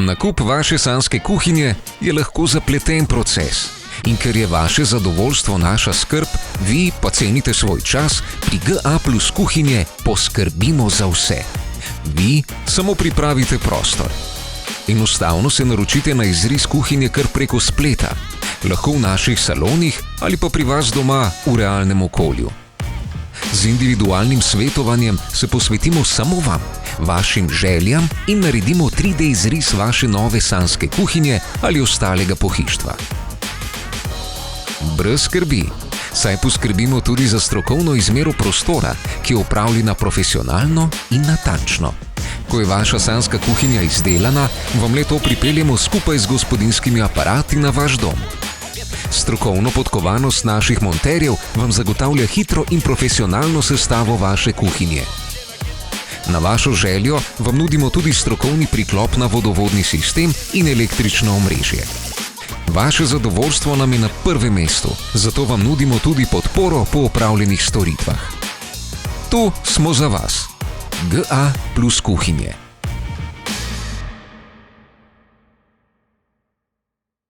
Nakup vaše sanjske kuhinje je lahko zapleten proces. In ker je vaše zadovoljstvo naša skrb, vi pa cenite svoj čas, pri GA Plus kuhinje poskrbimo za vse. Vi samo pripravite prostor. Enostavno se naročite na izris kuhinje kar preko spleta, lahko v naših salonih ali pa pri vas doma v realnem okolju. Z individualnim svetovanjem se posvetimo samo vam, vašim željam in naredimo 3D izris vaše nove sanjske kuhinje ali ostalega pohištva. Brez skrbi, saj poskrbimo tudi za strokovno izmero prostora, ki je opravljena profesionalno in natančno. Ko je vaša sanjska kuhinja izdelana, vam le to pripeljemo skupaj z gospodinjskimi aparati na vaš dom. Strokovno podkovanost naših monterjev vam zagotavlja hitro in profesionalno sestavo vaše kuhinje. Na vašo željo vam nudimo tudi strokovni priklop na vodovodni sistem in električno omrežje. Vaše zadovoljstvo nam je na prvem mestu, zato vam nudimo tudi podporo po opravljenih storitvah. Tu smo za vas. GA Plus kuhinje.